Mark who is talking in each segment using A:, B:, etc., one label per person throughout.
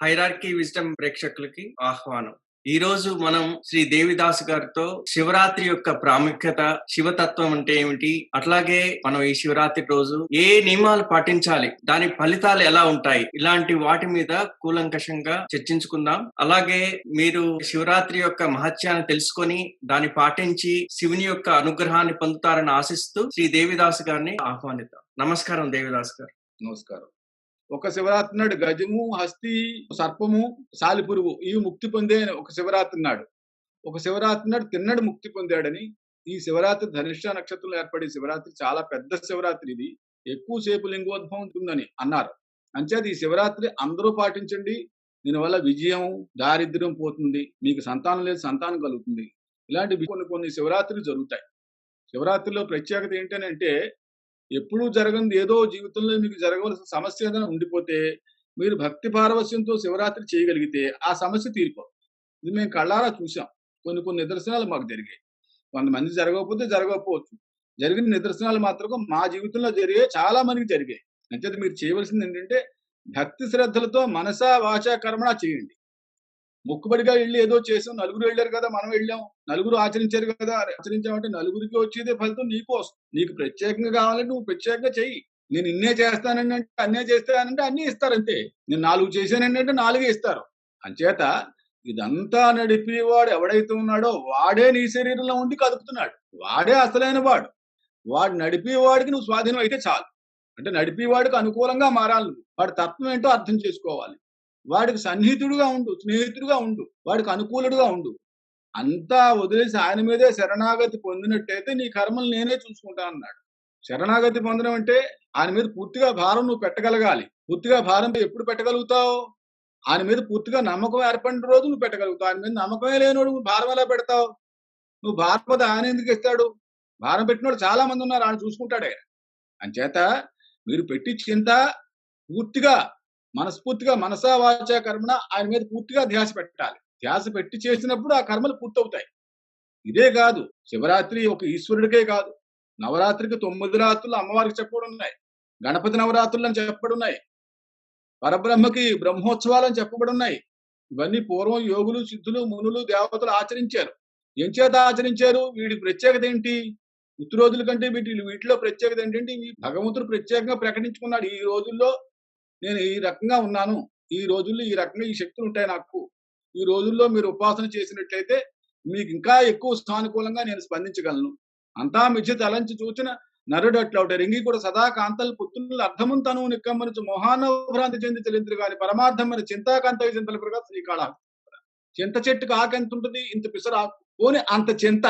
A: Hierarchy wisdom ప్రేక్షకులకి ఆహ్వానం. ఈ రోజు మనం శ్రీ దేవిదాస్ గారితో శివరాత్రి యొక్క ప్రాముఖ్యత, శివతత్వం అంటే ఏమిటి, అట్లాగే మనం ఈ శివరాత్రి రోజు ఏ నియమాలు పాటించాలి, దాని ఫలితాలు ఎలా ఉంటాయి, ఇలాంటి వాటి మీద కూలంకషంగా చర్చించుకుందాం. అలాగే మీరు శివరాత్రి యొక్క మహత్యాన్ని తెలుసుకొని దాన్ని పాటించి శివుని యొక్క అనుగ్రహాన్ని పొందుతారని ఆశిస్తూ శ్రీ దేవిదాస్ గారిని ఆహ్వానిద్దాం. నమస్కారం దేవిదాస్ గారు.
B: నమస్కారం. ఒక శివరాత్రి నాడు గజము, హస్తి, సర్పము, సాలిపురుగు ఇవి ముక్తి పొందే ఒక శివరాత్రి నాడు. ఒక శివరాత్రి నాడు తిన్నడు ముక్తి పొందాడని, ఈ శివరాత్రి ధనిష్ట నక్షత్రంలో ఏర్పడే శివరాత్రి చాలా పెద్ద శివరాత్రి, ఇది ఎక్కువసేపు లింగోద్భవం ఉంటుందని అన్నారు. అంచేది ఈ శివరాత్రి అందరూ పాటించండి. దీనివల్ల విజయం, దారిద్ర్యం పోతుంది, మీకు సంతానం లేదు సంతానం కలుగుతుంది. ఇలాంటి కొన్ని శివరాత్రులు జరుగుతాయి. శివరాత్రిలో ప్రత్యేకత ఏంటంటే ఎప్పుడూ జరగనిది ఏదో జీవితంలో మీకు జరగవలసిన సమస్య ఏదైనా ఉండిపోతే మీరు భక్తి పారవస్యంతో శివరాత్రి చేయగలిగితే ఆ సమస్య తీరిపోతుంది. ఇది మేము కళ్ళారా చూసాం. కొన్ని నిదర్శనాలు మాకు జరిగాయి. కొంతమంది జరగకపోవచ్చు. జరిగిన నిదర్శనాలు మాత్రం మా జీవితంలో జరిగాయి, చాలా మందికి జరిగాయి. అంతే మీరు చేయవలసింది ఏంటంటే భక్తి శ్రద్ధలతో మనసా వాచా కర్మణ చేయండి. మొక్కుబడిగా వెళ్ళి ఏదో చేసాం, నలుగురు వెళ్ళారు కదా మనం వెళ్ళాం, నలుగురు ఆచరించారు కదా, ఆచరించామంటే నలుగురికి వచ్చేదే ఫలితం నీకు వస్తుంది. నీకు ప్రత్యేకంగా కావాలంటే నువ్వు ప్రత్యేకంగా చెయ్యి. నేను ఇన్నే చేస్తానంటే అన్నే చేస్తానంటే అన్నీ ఇస్తారు అంతే. నేను 4 చేశానంటే 4 ఇస్తారు. అంచేత ఇదంతా నడిపేవాడు ఎవడైతే ఉన్నాడో వాడే నీ శరీరంలో ఉండి కదుపుతున్నాడు. వాడే అసలైన వాడు. వాడు నడిపేవాడికి నువ్వు స్వాధీనం అయితే చాలు. అంటే నడిపేవాడికి అనుకూలంగా మారాలి. నువ్వు వాడి తత్వం ఏంటో అర్థం చేసుకోవాలి. వాడికి సన్నిహితుడుగా ఉండు, స్నేహితుడుగా ఉండు, వాడికి అనుకూలుడుగా ఉండు. అంతా వదిలేసి ఆయన మీదే శరణాగతి పొందినట్టయితే నీ కర్మలు నేనే చూసుకుంటా అన్నాడు. శరణాగతి పొందడం అంటే ఆయన మీద పూర్తిగా భారం నువ్వు పెట్టగలగాలి. పూర్తిగా భారం ఎప్పుడు పెట్టగలుగుతావు? ఆయన మీద పూర్తిగా నమ్మకం ఏర్పడిన రోజు నువ్వు పెట్టగలుగుతావు. ఆయన మీద నమ్మకమే లేనోడు నువ్వు భారం ఎలా పెడతావు? నువ్వు భారం ఆయన ఎందుకు ఇస్తాడు? భారం పెట్టినోడు చాలా మంది ఉన్నారు, ఆయన చూసుకుంటాడు ఆయన. అంచేత మీరు పెట్టి చింత పూర్తిగా మనస్ఫూర్తిగా మనసా వాచా కర్మణ ఆయన మీద పూర్తిగా ధ్యాస పెట్టాలి. ధ్యాస పెట్టి చేసినప్పుడు ఆ కర్మలు పూర్తవుతాయి. ఇదే కాదు, శివరాత్రి ఒక ఈశ్వరుడికే కాదు, నవరాత్రికి 9 రాత్రులు అమ్మవారికి చెప్పబడి ఉన్నాయి, గణపతి నవరాత్రులు అని చెప్పబడి ఉన్నాయి, పరబ్రహ్మకి బ్రహ్మోత్సవాలు అని చెప్పబడి ఉన్నాయి. ఇవన్నీ పూర్వం యోగులు, సిద్ధులు, మునులు, దేవతలు ఆచరించారు. ఏం చేత ఆచరించారు? వీడి ప్రత్యేకత ఏంటి? ఉత్తు రోజుల కంటే వీటిలో ప్రత్యేకత ఏంటంటే ఈ భగవంతుడు ప్రత్యేకంగా ప్రకటించుకున్నాడు. ఈ రోజుల్లో నేను ఈ రకంగా ఉన్నాను, ఈ రోజుల్లో ఈ రకంగా ఈ శక్తులు ఉంటాయి నాకు, ఈ రోజుల్లో మీరు ఉపాసన చేసినట్లయితే మీకు ఇంకా ఎక్కువ సానుకూలంగా నేను స్పందించగలను. అంతా మిథ్య తలంచి చూచిన నరుడు అట్లవుట రింగి కూడా సదా కాంతలు పుత్రులు అర్థము తను నిక్కమ్మని మోహానభ్రాంతి చెంది చెల్లింతురు కానీ పరమార్థమైన చింతాకాంత చింతల ప్రకాశ శ్రీకాళహస్తి. చింత చెట్టుకు ఆకు ఎంత ఉంటుంది? ఇంత పిసరాకు. పోని అంత చింత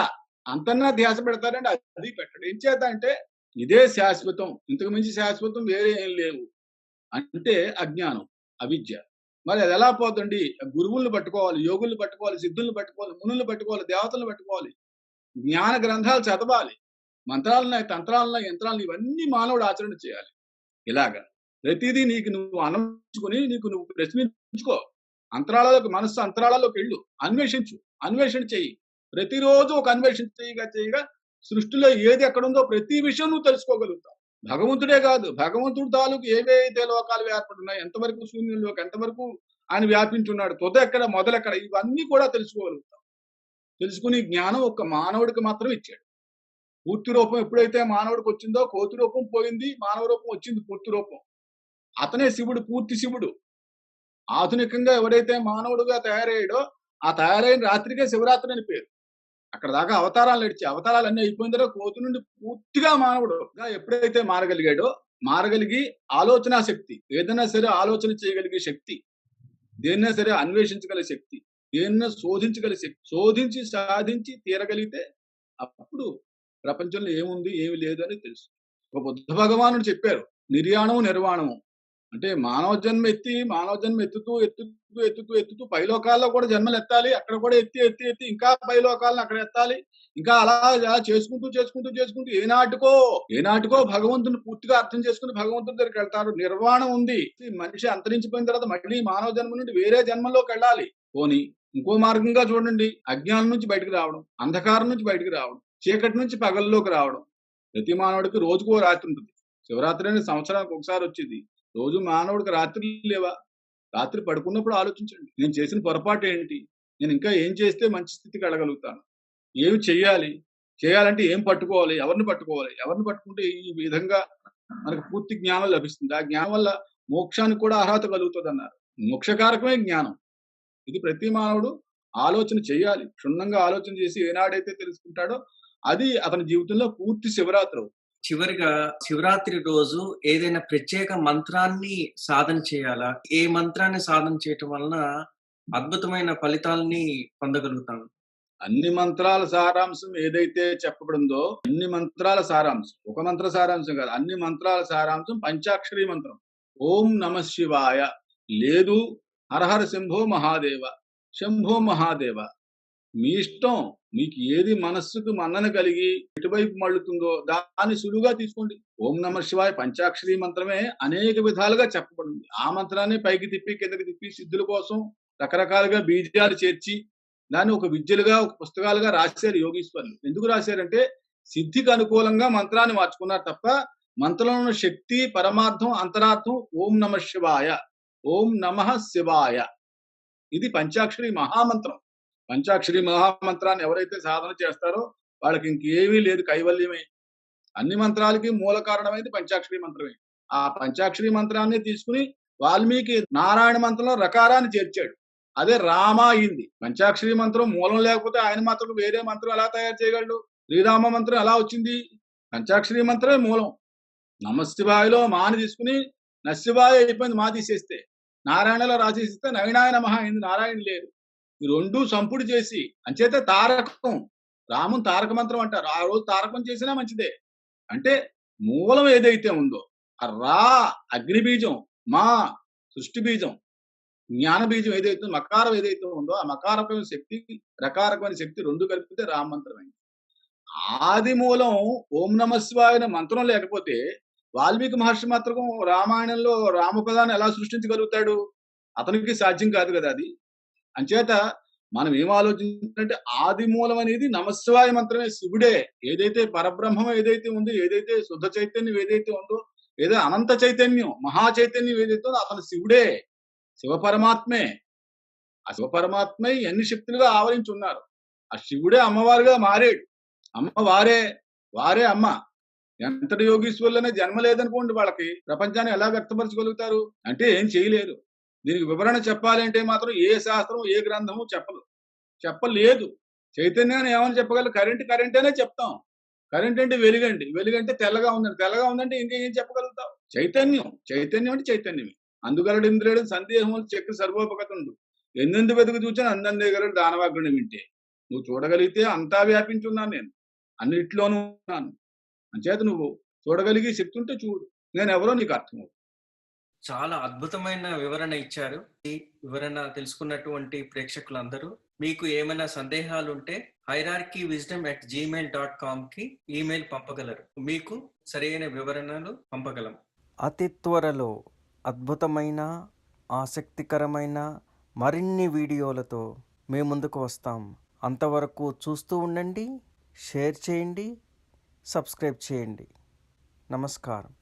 B: అంతన్నా ధ్యాస పెడతారండి, అది పెట్టడం. ఏం చేద్దాం అంటే ఇదే శాశ్వతం, ఇంతకు మించి శాశ్వతం వేరే ఏం లేవు అంటే అజ్ఞానం, అవిద్య. మరి అది ఎలా పోతుంది? గురువులను పట్టుకోవాలి, యోగులను పట్టుకోవాలి, సిద్ధులను పట్టుకోవాలి, మునులను పట్టుకోవాలి, దేవతలను పట్టుకోవాలి, జ్ఞాన గ్రంథాలు చదవాలి, మంత్రాలున్నాయి, తంత్రాలున్నాయి, యంత్రాలను, ఇవన్నీ మానవుడు ఆచరణ చేయాలి. ఇలాగా ప్రతిదీ నీకు నువ్వు అన్వేషించుకుని నీకు నువ్వు ప్రశ్నించుకో. మనస్సు అంతరాళాల్లోకి వెళ్ళు, అన్వేషణ చెయ్యి. ప్రతిరోజు ఒక అన్వేషణ చేయగా సృష్టిలో ఏది ఎక్కడుందో ప్రతి విషయం నువ్వు తెలుసుకోగలుగుతావు. భగవంతుడే కాదు, భగవంతుడు తాలూకు ఏవైతే లోకాలు ఏర్పడున్నాయి, ఎంతవరకు శూన్యంలోకి, ఎంతవరకు ఆయన వ్యాపించున్నాడు, ఎక్కడ మొదలెక్కడ, ఇవన్నీ కూడా తెలుసుకోగలుగుతాం. తెలుసుకుని జ్ఞానం ఒక్క మానవుడికి మాత్రం ఇచ్చాడు. పూర్తి రూపం ఎప్పుడైతే మానవుడికి వచ్చిందో కోతి రూపం పోయింది, మానవ రూపం వచ్చింది, పూర్తి రూపం. అతనే శివుడు, పూర్తి శివుడు. ఆధునికంగా ఎవరైతే మానవుడుగా తయారయ్యాడో ఆ తయారైన రాత్రికే శివరాత్రి అని పేరు. అక్కడ దాకా అవతారాలు నడిచి అవతారాలన్నీ అయిపోయిన తర్వాత కోతి నుండి పూర్తిగా మానవుడుగా ఎప్పుడైతే మారగలిగి ఆలోచన శక్తి, ఏదైనా సరే ఆలోచన చేయగలిగే శక్తి, దేన్నైనా సరే అన్వేషించగలిగే శక్తి, దేన్నైనా శోధించగలిగే శక్తి, శోధించి సాధించి తీరగలిగితే అప్పుడు ప్రపంచంలో ఏముంది ఏమి లేదు అని తెలుసు. ఒక బుద్ధ భగవానుడు చెప్పారు, నిర్యాణము నిర్వాణము అంటే మానవ జన్మ ఎత్తుతూ పైలోకాల్లో కూడా జన్మలు ఎత్తాలి, అక్కడ కూడా ఎత్తి ఇంకా పైలోకాలను అక్కడ ఎత్తాలి, ఇంకా అలా చేసుకుంటూ ఏనాటికో భగవంతుని పూర్తిగా అర్థం చేసుకుని భగవంతుని దగ్గరికి వెళ్తారు. నిర్వాణం ఉంది. మనిషి అంతరించిపోయిన తర్వాత మళ్ళీ మానవ జన్మ నుండి వేరే జన్మలోకి వెళ్ళాలి. పోనీ ఇంకో మార్గంగా చూడండి, అజ్ఞానం నుంచి బయటకు రావడం, అంధకారం నుంచి బయటకు రావడం, చీకటి నుంచి పగల్లోకి రావడం. ప్రతి మానవుడికి రోజుకో రాత్రి ఉంటుంది. శివరాత్రి అనేది సంవత్సరానికి ఒకసారి వచ్చింది. రోజు మానవుడికి రాత్రులు లేవా? రాత్రి పడుకున్నప్పుడు ఆలోచించండి. నేను చేసిన పొరపాటు ఏంటి? నేను ఇంకా ఏం చేస్తే మంచి స్థితికి వెళ్ళగలుగుతాను? ఏమి చెయ్యాలి? చేయాలంటే ఏం పట్టుకోవాలి? ఎవరిని పట్టుకోవాలి? ఎవరిని పట్టుకుంటే ఈ విధంగా మనకు పూర్తి జ్ఞానం లభిస్తుంది. ఆ జ్ఞానం వల్ల మోక్షానికి కూడా అర్హత కలుగుతదన్నారు. మోక్షకారకమే జ్ఞానం. ఇది ప్రతి మానవుడు ఆలోచన చేయాలి. క్షుణ్ణంగా ఆలోచన చేసి ఏనాడైతే తెలుసుకుంటాడో అది అతని జీవితంలో పూర్తి శివరాత్రి అవుతుంది.
A: చివరిగా శివరాత్రి రోజు ఏదైనా ప్రత్యేక మంత్రాన్ని సాధన చేయాలా? ఏ మంత్రాన్ని సాధన చేయటం వలన అద్భుతమైన ఫలితాల్ని పొందగలుగుతాం?
B: అన్ని మంత్రాల సారాంశం ఏదైతే చెప్పబడిందో అన్ని మంత్రాల సారాంశం, ఒక మంత్ర సారాంశం కాదు, అన్ని మంత్రాల సారాంశం పంచాక్షరి మంత్రం. ఓం నమః శివాయ లేదు, హరహర శంభో మహాదేవ, శంభో మహాదేవ. మీ ఇష్టం. మీకు ఏది మనస్సుకు మన్నన కలిగి ఎటువైపు మళ్ళుతుందో దాన్ని సులువుగా తీసుకోండి. ఓం నమః శివాయ పంచాక్షరి మంత్రమే అనేక విధాలుగా చెప్పబడింది. ఆ మంత్రాన్ని పైకి తిప్పి కిందకి తిప్పి సిద్ధుల కోసం రకరకాలుగా బీజాలు చేర్చి దాన్ని ఒక విద్యలుగా ఒక పుస్తకాలుగా రాశారు యోగీశ్వరులు. ఎందుకు రాశారంటే సిద్ధికి అనుకూలంగా మంత్రాన్ని మార్చుకున్నారు తప్ప మంత్రంలో ఉన్న శక్తి, పరమార్థం, అంతరార్థం ఓం నమః శివాయ, ఓం నమః శివాయ. ఇది పంచాక్షరి మహామంత్రం. పంచాక్షరి మహామంత్రాన్ని ఎవరైతే సాధన చేస్తారో వాళ్ళకి ఇంకేమీ లేదు, కైవల్యమే. అన్ని మంత్రాలకి మూల కారణమైంది పంచాక్షరి మంత్రమే. ఆ పంచాక్షరి మంత్రాన్ని తీసుకుని వాల్మీకి నారాయణ మంత్రంలో రకారాన్ని చేర్చాడు. అదే రామ అయింది. పంచాక్షరి మంత్రం మూలం లేకపోతే ఆయన మాత్రం వేరే మంత్రం ఎలా తయారు చేయగలడు? శ్రీరామ మంత్రం ఎలా వచ్చింది? పంచాక్షరి మంత్రమే మూలం. నమశివాయలో మాని తీసుకుని నశివాయ అయిపోయింది, మా తీసేస్తే. నారాయణలో రాసేస్తే నవీనాయ నమః అయింది, నారాయణ లేరు. ఈ రెండు సంపుడు చేసి అంచేతే తారకం, రాముని తారక మంత్రం అంటారు. ఆ రోజు తారకం చేసినా మంచిదే. అంటే మూలం ఏదైతే ఉందో ఆ రా అగ్ని బీజం, మా సృష్టి బీజం, జ్ఞాన బీజం ఏదైతే మకారం ఏదైతే ఉందో ఆ మకారకమైన శక్తి, రకారకమైన శక్తి రెండు కలిపితే రామ మంత్రమైంది. ఆది మూలం ఓం నమః శివాయ అనే మంత్రం లేకపోతే వాల్మీకి మహర్షి మాత్రం రామాయణంలో రామపదాన్ని ఎలా సృష్టించగలుగుతాడు? అతనికి సాధ్యం కాదు కదా అది. అంచేత మనం ఏం ఆలోచించాలంటే ఆది మూలం అనేది నమశివాయ మంత్రమే, శివుడే. ఏదైతే పరబ్రహ్మం ఏదైతే ఉందో, ఏదైతే శుద్ధ చైతన్యం ఏదైతే ఉందో, ఏదో అనంత చైతన్యం, మహా చైతన్యం ఏదైతే ఉందో అతను శివుడే, శివ పరమాత్మే. ఆ శివ పరమాత్మే ఎన్ని శక్తులుగా ఆవరించి ఉన్నారు. ఆ శివుడే అమ్మవారుగా మారాడు. అమ్మ వారే, వారే అమ్మ. ఎంతటి యోగీశ్వరులనే జన్మ లేదనుకోండి, వాళ్ళకి ప్రపంచాన్ని ఎలా వ్యక్తపరచగలుగుతారు? అంటే ఏం చేయలేరు. దీనికి వివరణ చెప్పాలి అంటే మాత్రం ఏ శాస్త్రం, ఏ గ్రంథము చెప్పలేదు. చైతన్యాన్ని ఏమని చెప్పగలరు? కరెంటేనే చెప్తాం. కరెంట్ అంటే వెలుగండి, వెలుగంటే తెల్లగా ఉందండి, తెల్లగా ఉందంటే ఇంకేం చెప్పగలుగుతావు? చైతన్యం అంటే చైతన్యమే. అందుగలడు ఇంద్రియుడు సందేహములు చెక్కు సర్వోపగతుండు, ఎందెందు వెతుకు చూచాను అందందేగలడు దానవాగ్ని వింటే. నువ్వు చూడగలిగితే అంతా వ్యాపించున్నాను నేను, అన్నిట్లోనూ ఉన్నాను. అంచేత నువ్వు చూడగలిగే శక్తి ఉంటే చూడు, నేను ఎవరో నీకు అర్థమవుతుంది.
A: చాలా అద్భుతమైన వివరణ ఇచ్చారు. ఈ వివరణ తెలుసుకున్నటువంటి ప్రేక్షకులందరూ మీకు ఏమైనా సందేహాలు ఉంటే hierarchywisdom@gmail.com కి ఈమెయిల్ పంపగలరు. మీకు సరైన వివరణలు పంపగలం.
C: అతి త్వరలో అద్భుతమైన ఆసక్తికరమైన మరిన్ని వీడియోలతో మేము ముందుకు వస్తాం. అంతవరకు చూస్తూ ఉండండి, షేర్ చేయండి, సబ్స్క్రైబ్ చేయండి. నమస్కారం.